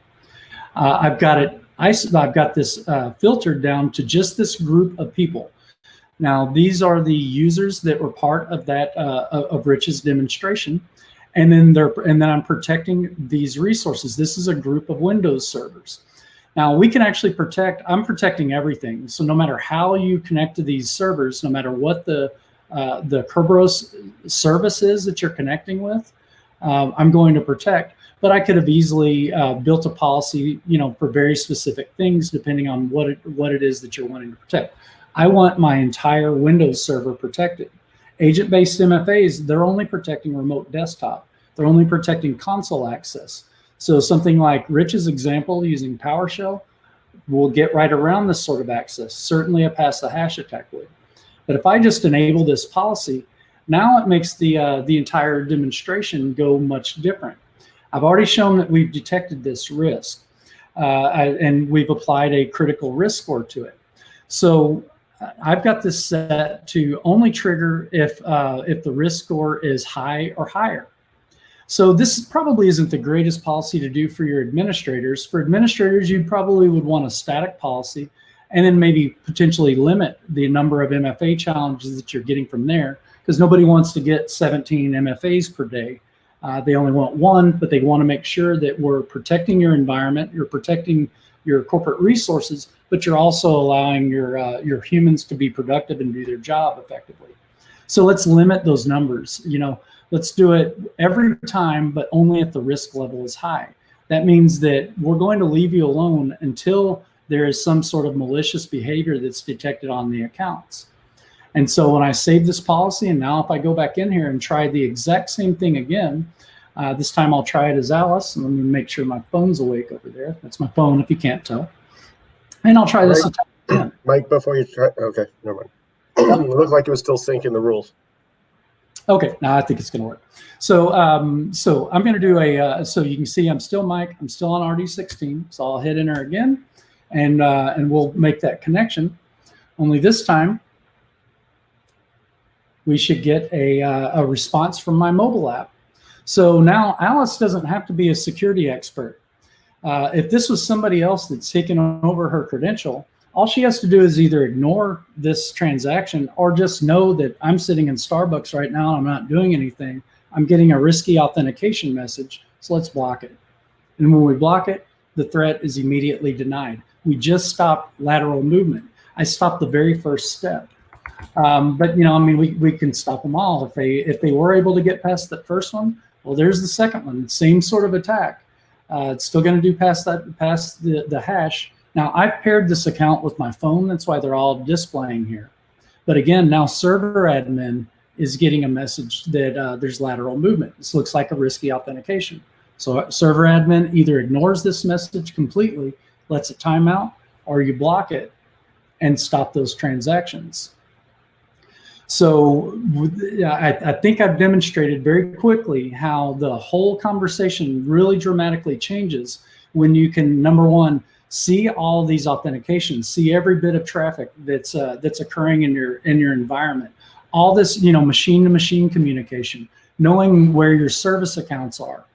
I've got this filtered down to just this group of people. Now these are the users that were part of that of Rich's demonstration, and then I'm protecting these resources. This is a group of Windows servers. Now we can actually I'm protecting everything. So no matter how you connect to these servers, no matter what the Kerberos service is that you're connecting with, I'm going to protect. But I could have easily built a policy, for very specific things, depending on what it is that you're wanting to protect. I want my entire Windows server protected. Agent-based MFAs, they're only protecting remote desktop. They're only protecting console access. So something like Rich's example using PowerShell will get right around this sort of access. Certainly a pass the hash attack would. But if I just enable this policy, now it makes the entire demonstration go much different. I've already shown that we've detected this risk, and we've applied a critical risk score to it. So I've got this set to only trigger if the risk score is high or higher. So this probably isn't the greatest policy to do for your administrators. For administrators, you probably would want a static policy and then maybe potentially limit the number of MFA challenges that you're getting from there, because nobody wants to get 17 MFAs per day. They only want one, but they want to make sure that we're protecting your environment, you're protecting your corporate resources, but you're also allowing your humans to be productive and do their job effectively. So let's limit those numbers. Let's do it every time, but only if the risk level is high. That means that we're going to leave you alone until there is some sort of malicious behavior that's detected on the accounts. And so when I save this policy, and now if I go back in here and try the exact same thing again, this time I'll try it as Alice. And let me make sure my phone's awake over there. That's my phone if you can't tell. And I'll try this again. Mike, before you try, okay, never mind. It looked like it was still syncing the rules. Okay, now I think it's going to work. So, so I'm going to do so you can see I'm still Mike. I'm still on RD16. So I'll hit enter again, and we'll make that connection. Only this time, we should get a response from my mobile app. So now Alice doesn't have to be a security expert. If this was somebody else that's taken over her credential, all she has to do is either ignore this transaction or just know that I'm sitting in Starbucks right now and I'm not doing anything. I'm getting a risky authentication message, so let's block it. And when we block it, the threat is immediately denied. We just stopped lateral movement. I stopped the very first step. But I mean, we can stop them all if they were able to get past that first one. Well, there's the second one, same sort of attack. It's still going to do past the hash. Now I've paired this account with my phone. That's why they're all displaying here. But again, now server admin is getting a message that there's lateral movement. This looks like a risky authentication. So server admin either ignores this message completely, lets it time out, or you block it and stop those transactions. So I think I've demonstrated very quickly how the whole conversation really dramatically changes when you can, number one, see all these authentications, see every bit of traffic that's occurring in your environment, all this machine-to-machine communication, knowing where your service accounts are,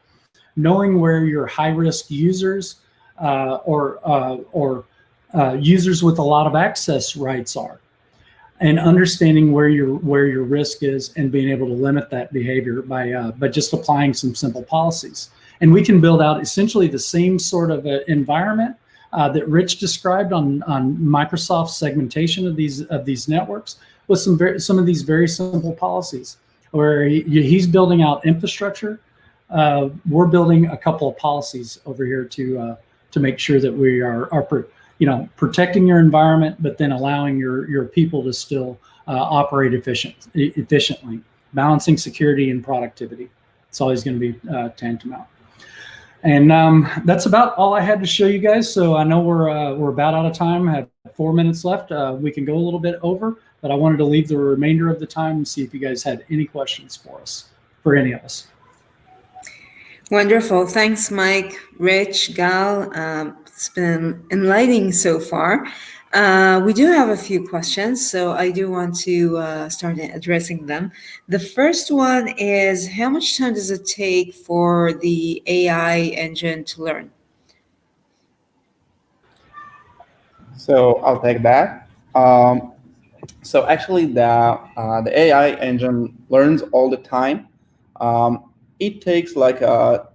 knowing where your high-risk users or users with a lot of access rights are, and understanding where your risk is and being able to limit that behavior by just applying some simple policies. And we can build out essentially the same sort of environment that Rich described on Microsoft's segmentation of these networks with some of these very simple policies, where he's building out infrastructure. We're building a couple of policies over here to make sure that we are protecting your environment, but then allowing your people to still operate efficiently, balancing security and productivity. It's always going to be tantamount. And that's about all I had to show you guys. So I know we're about out of time. I have 4 minutes left. We can go a little bit over, but I wanted to leave the remainder of the time and see if you guys had any questions for any of us. Wonderful. Thanks, Mike, Rich, Gal. It's been enlightening so far. We do have a few questions, so I do want to start addressing them. The first one is, how much time does it take for the AI engine to learn? So I'll take that. So actually, the AI engine learns all the time. It takes like 2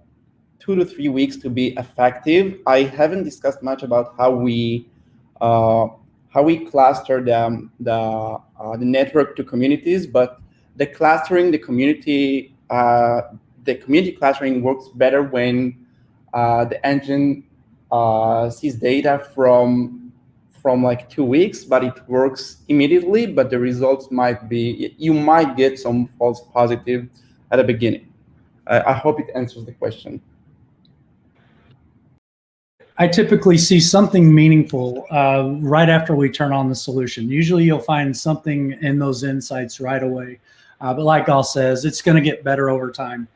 to 3 weeks to be effective. I haven't discussed much about how we cluster the network to communities, but the community clustering works better when the engine sees data from like 2 weeks, but it works immediately. But the results you might get some false positive at the beginning. I hope it answers the question. I typically see something meaningful right after we turn on the solution. Usually you'll find something in those insights right away. But like Gal says, it's going to get better over time.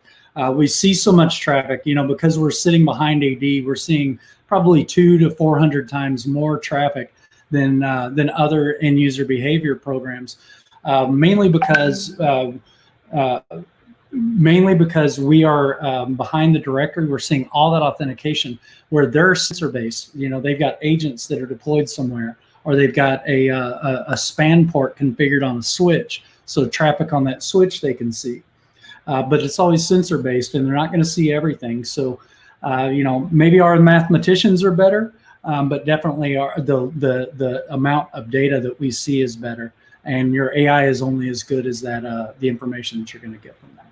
We see so much traffic, because we're sitting behind AD, we're seeing probably 200 to 400 times more traffic than other end user behavior programs, mainly because we are behind the directory. We're seeing all that authentication where they're sensor based. They've got agents that are deployed somewhere, or they've got a span port configured on a switch, so traffic on that switch they can see. But it's always sensor based, and they're not going to see everything. So maybe our mathematicians are better, but definitely the amount of data that we see is better, and your AI is only as good as that the information that you're going to get from that.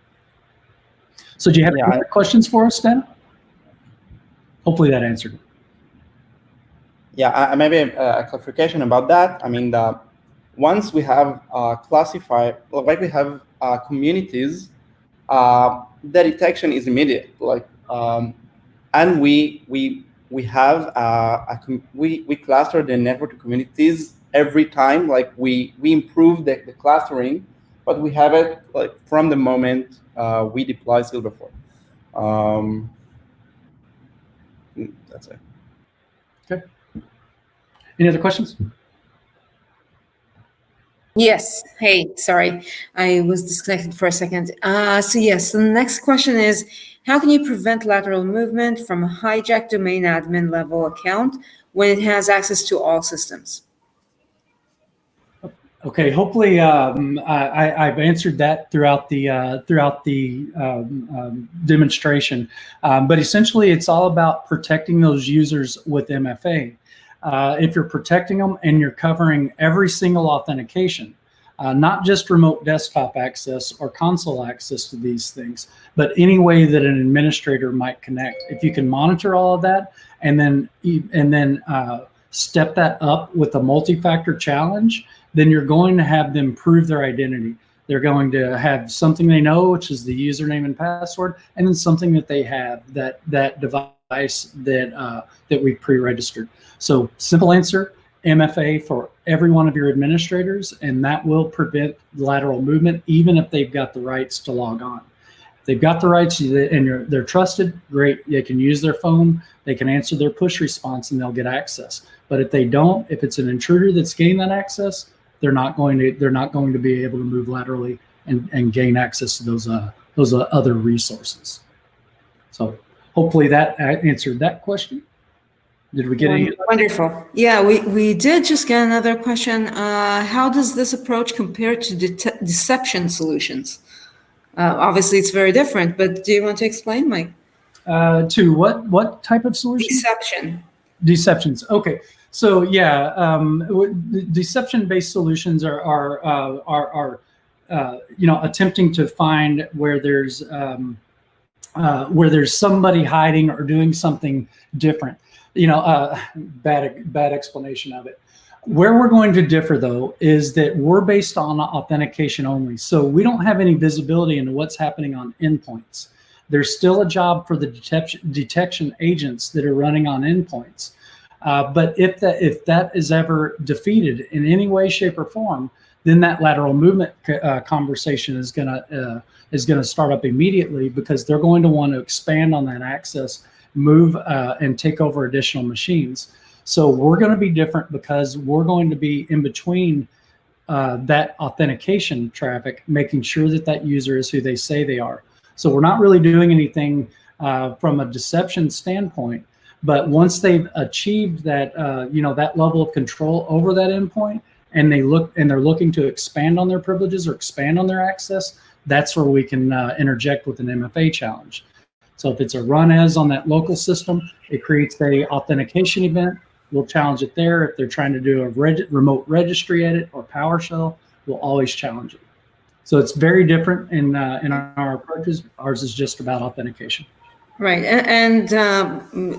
So do you have any other questions for us, Dan? Hopefully that answered it. Yeah, maybe a clarification about that. I mean, once we have classified, like we have communities, the detection is immediate. And we have we cluster the network to communities every time. Like we improve the clustering, but we have it like from the moment we deploy Silverfort. That's it. Okay. Any other questions? Yes. Hey, sorry. I was disconnected for a second. So yes, the next question is, how can you prevent lateral movement from a hijacked domain admin level account when it has access to all systems? Okay, hopefully I've answered that throughout the demonstration. But essentially, it's all about protecting those users with MFA. If you're protecting them and you're covering every single authentication, not just remote desktop access or console access to these things, but any way that an administrator might connect. If you can monitor all of that and then step that up with a multi-factor challenge, then you're going to have them prove their identity. They're going to have something they know, which is the username and password, and then something that they have, that device that we pre-registered. So simple answer, MFA for every one of your administrators, and that will prevent lateral movement, even if they've got the rights to log on. If they've got the rights and they're trusted, great. They can use their phone, they can answer their push response, and they'll get access. But if they don't, if it's an intruder that's gained that access, they're not going to be able to move laterally and gain access to those other resources. So hopefully that answered that question. Did we get any? Wonderful. Yeah, we did just get another question. How does this approach compare to deception solutions? Obviously, it's very different, but do you want to explain, Mike? To what type of solution? Deception. Deceptions. Okay. So yeah, deception-based solutions are attempting to find where there's somebody hiding or doing something different. Bad explanation of it. Where we're going to differ, though, is that we're based on authentication only. So we don't have any visibility into what's happening on endpoints. There's still a job for the detection agents that are running on endpoints. But if that is ever defeated in any way, shape, or form, then that lateral movement conversation is gonna start up immediately, because they're going to want to expand on that access, move and take over additional machines. So we're going to be different, because we're going to be in between that authentication traffic, making sure that user is who they say they are. So we're not really doing anything from a deception standpoint. But once they've achieved that, that level of control over that endpoint, and they're looking to expand on their privileges or expand on their access, that's where we can interject with an MFA challenge. So if it's a run as on that local system, it creates a authentication event. We'll challenge it there. If they're trying to do a remote registry edit or PowerShell, we'll always challenge it. So it's very different in our approaches. Ours is just about authentication. Right, and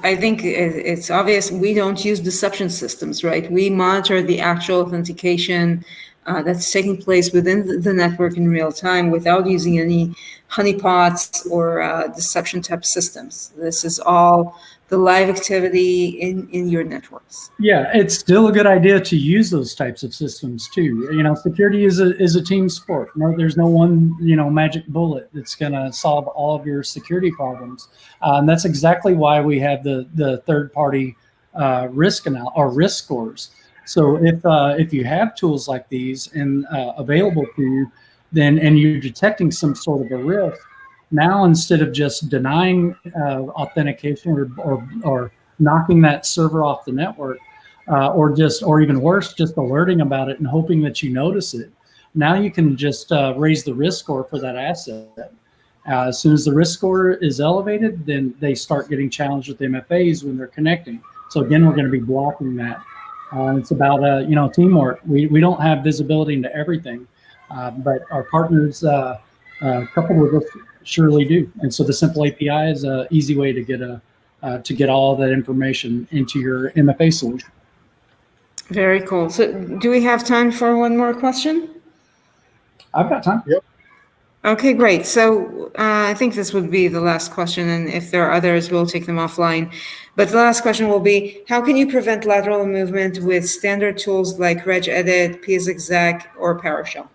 I think it's obvious we don't use deception systems, right? We monitor the actual authentication that's taking place within the network in real time without using any honeypots or deception type systems. This is all the live activity in your networks. Yeah, it's still a good idea to use those types of systems too. Security is a team sport. There's no one magic bullet that's going to solve all of your security problems, and that's exactly why we have the third-party risk scores. So if you have tools like these and available to you, and you're detecting some sort of a risk, now instead of just denying authentication or knocking that server off the network, or even worse, just alerting about it and hoping that you notice it, now you can just raise the risk score for that asset. As soon as the risk score is elevated, then they start getting challenged with MFAs when they're connecting. So again, we're going to be blocking that. It's about teamwork. We don't have visibility into everything, but our partners, coupled with us, surely do. And so the simple API is an easy way to get all that information into your MFA solution. Very cool. So do we have time for one more question? I've got time. Yep. Okay, great. So I think this would be the last question, and if there are others, we'll take them offline. But the last question will be, how can you prevent lateral movement with standard tools like regedit, psexec, or PowerShell?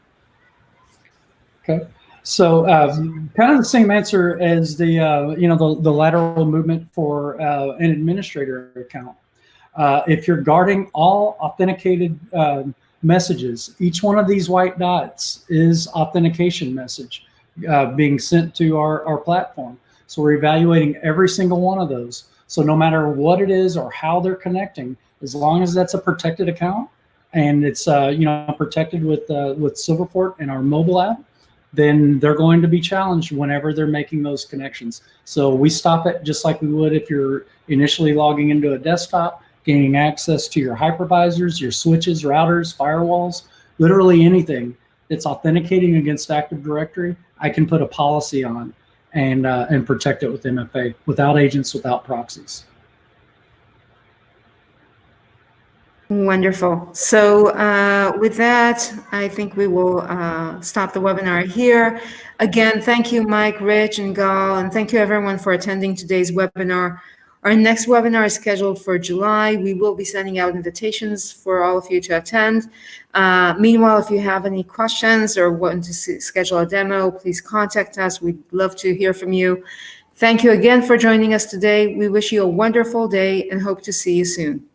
Okay. So kind of the same answer as the lateral movement for an administrator account. If you're guarding all authenticated messages, each one of these white dots is authentication message being sent to our platform. So we're evaluating every single one of those. So no matter what it is or how they're connecting, as long as that's a protected account and it's protected with Silverfort and our mobile app, then they're going to be challenged whenever they're making those connections. So we stop it just like we would if you're initially logging into a desktop, gaining access to your hypervisors, your switches, routers, firewalls, literally anything. it's authenticating against Active Directory, I can put a policy on and protect it with MFA without agents, without proxies. Wonderful. So with that, I think we will stop the webinar here. Again, thank you, Mike, Rich, and Gal, and thank you everyone for attending today's webinar. Our next webinar is scheduled for July. We will be sending out invitations for all of you to attend. Meanwhile, if you have any questions or want to schedule a demo, please contact us. We'd love to hear from you. Thank you again for joining us today. We wish you a wonderful day and hope to see you soon.